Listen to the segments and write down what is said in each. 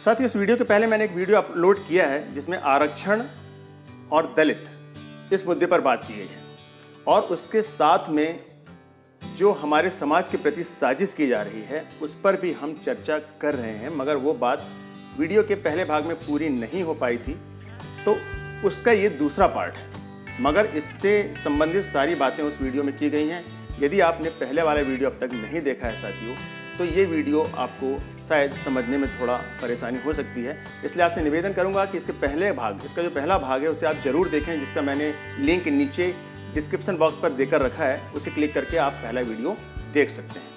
साथ ही इस वीडियो के पहले मैंने एक वीडियो अपलोड किया है जिसमें आरक्षण और दलित इस मुद्दे पर बात की गई है और उसके साथ में जो हमारे समाज के प्रति साजिश की जा रही है उस पर भी हम चर्चा कर रहे हैं, मगर वो बात वीडियो के पहले भाग में पूरी नहीं हो पाई थी, तो उसका ये दूसरा पार्ट है। मगर इससे संबंधित सारी बातें उस वीडियो में की गई हैं। यदि आपने पहले वाला वीडियो अब तक नहीं देखा है साथियों, तो ये वीडियो आपको शायद समझने में थोड़ा परेशानी हो सकती है, इसलिए आपसे निवेदन करूंगा कि इसका जो पहला भाग है उसे आप जरूर देखें, जिसका मैंने लिंक नीचे डिस्क्रिप्शन बॉक्स पर देकर रखा है। उसे क्लिक करके आप पहला वीडियो देख सकते हैं।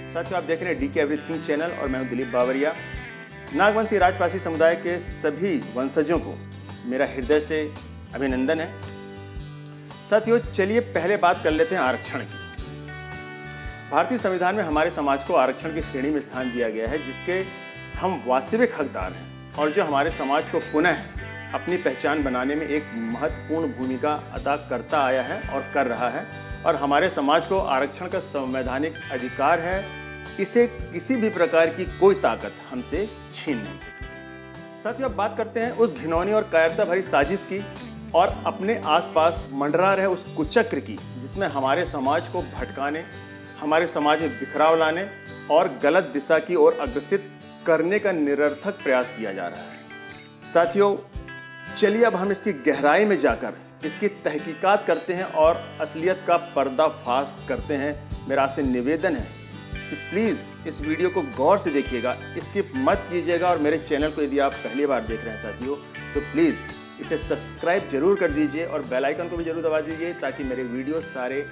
साथियों, आप देख रहे हैं डीके एवरीथिंग चैनल और मैं हूं दिलीप बावरिया। नागवंशी राजपासी समुदाय के सभी वंशजों को मेरा हृदय से अभिनंदन है। साथियों, चलिए पहले बात कर लेते हैं आरक्षण की। भारतीय संविधान में हमारे समाज को आरक्षण की श्रेणी में स्थान दिया गया है, जिसके हम वास्तविक हकदार हैं और जो हमारे समाज को पुनः अपनी पहचान बनाने में एक महत्वपूर्ण भूमिका अदा करता आया है और कर रहा है। और हमारे समाज को आरक्षण का संवैधानिक अधिकार है, इसे किसी भी प्रकार की कोई ताकत हमसे छीन नहीं सकती। साथियों, अब बात करते हैं उस घिनौनी और कायरता भरी साजिश की और अपने आसपास मंडरा रहे उस कुचक्र की, जिसमें हमारे समाज को भटकाने, हमारे समाज में बिखराव लाने और गलत दिशा की ओर अग्रसित करने का निरर्थक प्रयास किया जा रहा है। साथियों, चलिए अब हम इसकी गहराई में जाकर इसकी तहकीकात करते हैं और असलियत का पर्दाफाश करते हैं। मेरा आपसे निवेदन है कि प्लीज़ इस वीडियो को गौर से देखिएगा, स्किप मत कीजिएगा। और मेरे चैनल को यदि आप पहली बार देख रहे हैं साथियों, तो प्लीज़ इसे सब्सक्राइब जरूर कर दीजिए और बेल आइकन को भी जरूर दबा दीजिए, ताकि मेरे वीडियो सारे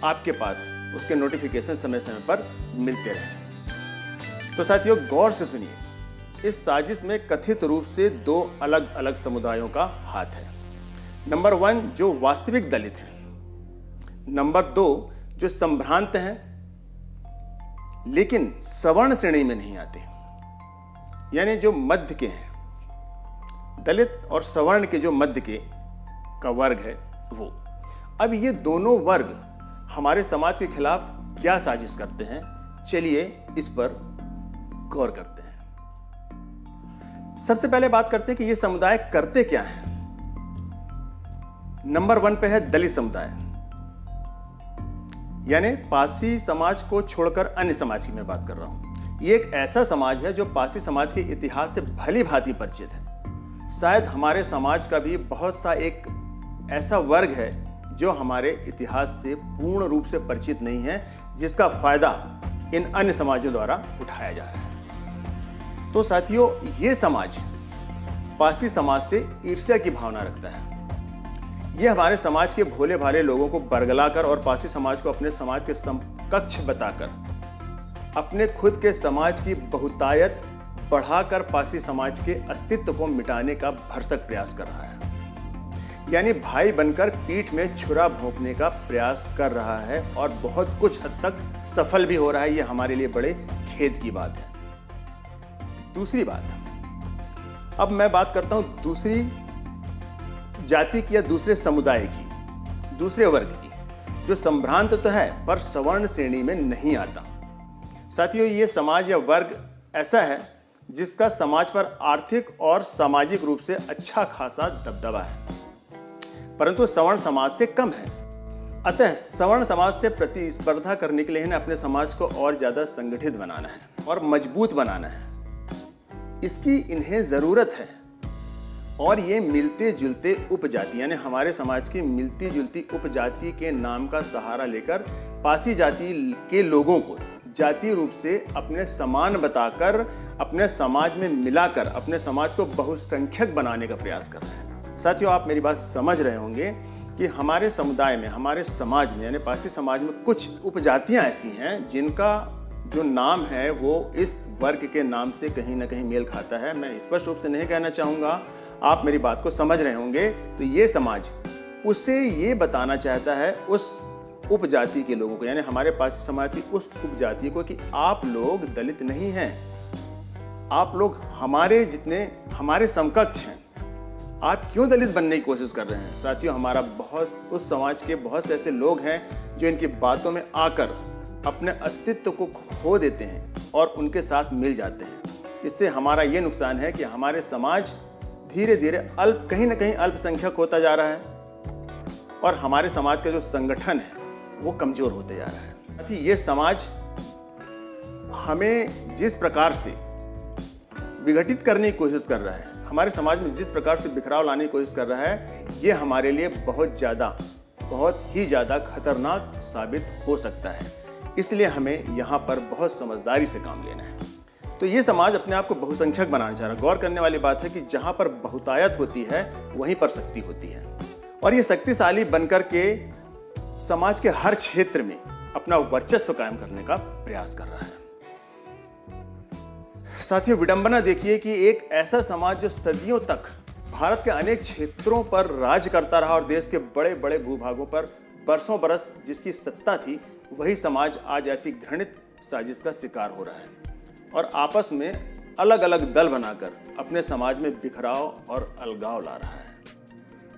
आपके पास उसके नोटिफिकेशन समय समय पर मिलते रहें। तो साथियों, गौर से सुनिए। इस साजिश में कथित रूप से दो अलग अलग समुदायों का हाथ है। नंबर 1 जो वास्तविक दलित हैं, नंबर 2 जो संभ्रांत हैं लेकिन सवर्ण श्रेणी में नहीं आते, यानी जो मध्य के हैं। दलित और सवर्ण के जो मध्य के का वर्ग है वो। अब ये दोनों वर्ग हमारे समाज के खिलाफ क्या साजिश करते हैं, चलिए इस पर गौर करते हैं। सबसे पहले बात करते हैं कि ये समुदाय करते क्या हैं। नंबर 1 पे है दलित समुदाय, यानी पासी समाज को छोड़कर अन्य समाज की मैं बात कर रहा हूं। ये एक ऐसा समाज है जो पासी समाज के इतिहास से भली भांति परिचित है। शायद हमारे समाज का भी बहुत सा एक ऐसा वर्ग है जो हमारे इतिहास से पूर्ण रूप से परिचित नहीं है, जिसका फायदा इन अन्य समाजों द्वारा उठाया जा रहा है। तो साथियों, ये समाज पासी समाज से ईर्ष्या की भावना रखता है। ये हमारे समाज के भोले भाले लोगों को बरगलाकर और पासी समाज को अपने समाज के समकक्ष बताकर अपने खुद के समाज की बहुतायत बढ़ाकर पासी समाज के अस्तित्व को मिटाने का भरसक प्रयास कर रहा है। यानी भाई बनकर पीठ में छुरा भोंकने का प्रयास कर रहा है और बहुत कुछ हद तक सफल भी हो रहा है। ये हमारे लिए बड़े खेद की बात है। दूसरी बात, अब मैं बात करता हूं दूसरी जाति की या दूसरे समुदाय की, दूसरे वर्ग की, जो संभ्रांत तो है पर सवर्ण श्रेणी में नहीं आता। साथियों, ये समाज या वर्ग ऐसा है जिसका समाज पर आर्थिक और सामाजिक रूप से अच्छा खासा दबदबा है, परंतु सवर्ण समाज से कम है। अतः सवर्ण समाज से प्रतिस्पर्धा करने के लिए इन्हें अपने समाज को और ज्यादा संगठित बनाना है और मजबूत बनाना है। इसकी इन्हें जरूरत है। और ये मिलते जुलते उपजाति, यानी हमारे समाज की मिलती जुलती उपजाति के नाम का सहारा लेकर पासी जाति के लोगों को जातीय रूप से अपने समान बताकर अपने समाज में मिलाकर अपने समाज को बहुसंख्यक बनाने का प्रयास कर रहे हैं। साथियों, आप मेरी बात समझ रहे होंगे कि हमारे समुदाय में, हमारे समाज में, यानी पासी समाज में कुछ उपजातियां ऐसी हैं जिनका जो नाम है वो इस वर्ग के नाम से कहीं ना कहीं मेल खाता है। मैं स्पष्ट रूप से नहीं कहना चाहूँगा, आप मेरी बात को समझ रहे होंगे। तो ये समाज उसे ये बताना चाहता है उस उपजाति के लोगों को, यानी हमारे पासी समाज की उस उपजाति को, कि आप लोग दलित नहीं हैं, आप लोग हमारे जितने हमारे समकक्ष हैं, आप क्यों दलित बनने की कोशिश कर रहे हैं। साथियों, हमारा उस समाज के बहुत से ऐसे लोग हैं जो इनकी बातों में आकर अपने अस्तित्व को खो देते हैं और उनके साथ मिल जाते हैं। इससे हमारा ये नुकसान है कि हमारे समाज धीरे धीरे कहीं ना कहीं अल्पसंख्यक होता जा रहा है और हमारे समाज का जो संगठन है वो कमजोर होते जा रहा है। साथ ही ये समाज हमें जिस प्रकार से विघटित करने की कोशिश कर रहा है, हमारे समाज में जिस प्रकार से बिखराव लाने की कोशिश कर रहा है, ये हमारे लिए बहुत ही ज़्यादा खतरनाक साबित हो सकता है। इसलिए हमें यहाँ पर बहुत समझदारी से काम लेना है। तो ये समाज अपने आप को बहुसंख्यक बनाना चाह रहा है। गौर करने वाली बात है कि जहाँ पर बहुतायत होती है वहीं पर शक्ति होती है, और ये शक्तिशाली बनकर के समाज के हर क्षेत्र में अपना वर्चस्व कायम करने का प्रयास कर रहा है। साथियों, विडंबना देखिए कि एक ऐसा समाज जो सदियों तक भारत के अनेक क्षेत्रों पर राज करता रहा और देश के बड़े बड़े भूभागों पर बरसों बरस जिसकी सत्ता थी, वही समाज आज ऐसी घृणित साजिश का शिकार हो रहा है और आपस में अलग अलग दल बनाकर अपने समाज में बिखराव और अलगाव ला रहा है।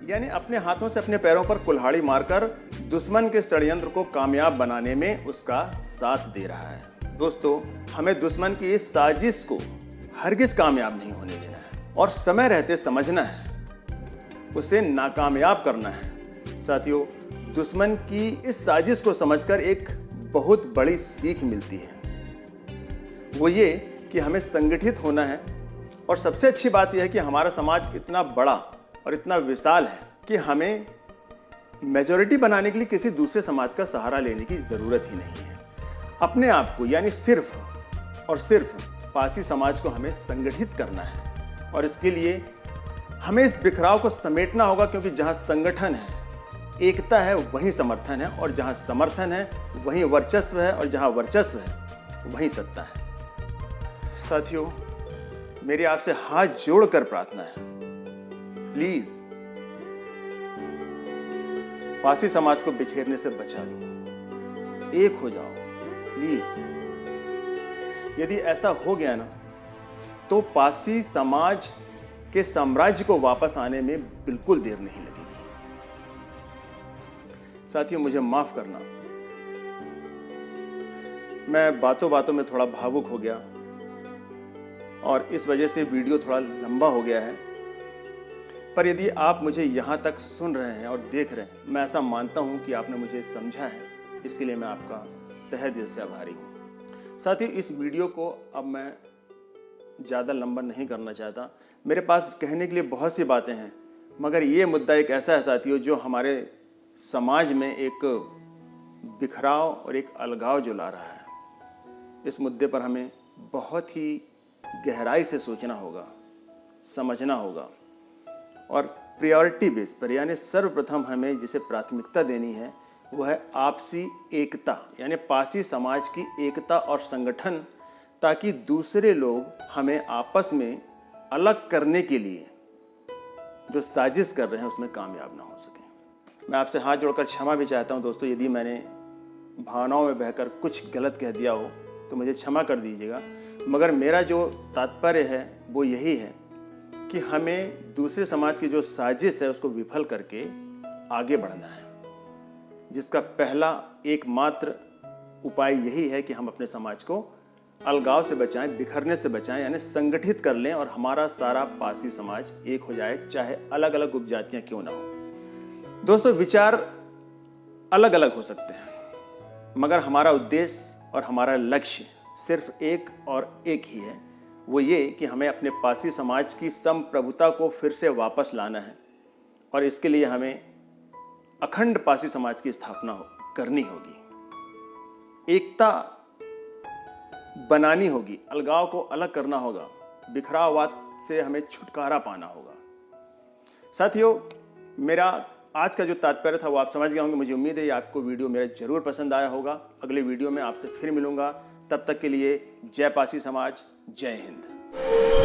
यानी अपने हाथों से अपने पैरों पर कुल्हाड़ी मारकर दुश्मन के षड्यंत्र को कामयाब बनाने में उसका साथ दे रहा है। दोस्तों, हमें दुश्मन की इस साजिश को हरगिज कामयाब नहीं होने देना है और समय रहते समझना है, उसे नाकामयाब करना है। साथियों, दुश्मन की इस साजिश को समझकर एक बहुत बड़ी सीख मिलती है, वो ये कि हमें संगठित होना है। और सबसे अच्छी बात यह है कि हमारा समाज इतना बड़ा और इतना विशाल है कि हमें मेजॉरिटी बनाने के लिए किसी दूसरे समाज का सहारा लेने की ज़रूरत ही नहीं है। अपने आप को, यानी सिर्फ और सिर्फ पासी समाज को हमें संगठित करना है और इसके लिए हमें इस बिखराव को समेटना होगा, क्योंकि जहाँ संगठन है, एकता है, वहीं समर्थन है, और जहाँ समर्थन है वहीं वर्चस्व है, और जहाँ वर्चस्व है वहीं सत्ता है। साथियों, मेरी आपसे हाथ जोड़कर प्रार्थना है, प्लीज पासी समाज को बिखेरने से बचा लो, एक हो जाओ प्लीज। यदि ऐसा हो गया ना, तो पासी समाज के साम्राज्य को वापस आने में बिल्कुल देर नहीं लगेगी। साथियों, मुझे माफ करना, मैं बातों बातों में थोड़ा भावुक हो गया और इस वजह से वीडियो थोड़ा लंबा हो गया है। पर यदि आप मुझे यहाँ तक सुन रहे हैं और देख रहे हैं, मैं ऐसा मानता हूँ कि आपने मुझे समझा है। इसके लिए मैं आपका तहे दिल से आभारी हूँ। साथ ही इस वीडियो को अब मैं ज़्यादा लंबा नहीं करना चाहता। मेरे पास कहने के लिए बहुत सी बातें हैं, मगर ये मुद्दा एक ऐसा है साथियों जो हमारे समाज में एक बिखराव और एक अलगाव जो ला रहा है। इस मुद्दे पर हमें बहुत ही गहराई से सोचना होगा, समझना होगा, और प्रायोरिटी बेस पर, यानी सर्वप्रथम हमें जिसे प्राथमिकता देनी है वह है आपसी एकता, यानी पासी समाज की एकता और संगठन, ताकि दूसरे लोग हमें आपस में अलग करने के लिए जो साजिश कर रहे हैं उसमें कामयाब ना हो सके। मैं आपसे हाथ जोड़कर क्षमा भी चाहता हूं दोस्तों, यदि मैंने भावनाओं में बहकर कुछ गलत कह दिया हो तो मुझे क्षमा कर दीजिएगा। मगर मेरा जो तात्पर्य है वो यही है कि हमें दूसरे समाज की जो साजिश है उसको विफल करके आगे बढ़ना है, जिसका पहला एकमात्र उपाय यही है कि हम अपने समाज को अलगाव से बचाएं, बिखरने से बचाएं, यानी संगठित कर लें और हमारा सारा पासी समाज एक हो जाए, चाहे अलग अलग उपजातियां क्यों ना हो। दोस्तों, विचार अलग अलग हो सकते हैं, मगर हमारा उद्देश्य और हमारा लक्ष्य सिर्फ एक और एक ही है, वो ये कि हमें अपने पासी समाज की संप्रभुता को फिर से वापस लाना है, और इसके लिए हमें अखंड पासी समाज की स्थापना करनी होगी, एकता बनानी होगी, अलगाव को अलग करना होगा, बिखराववाद से हमें छुटकारा पाना होगा। साथियों, मेरा आज का जो तात्पर्य था वो आप समझ गए होंगे। मुझे उम्मीद है आपको वीडियो मेरा जरूर पसंद आया होगा। अगले वीडियो में आपसे फिर मिलूंगा, तब तक के लिए जय पासी समाज, जय हिंद।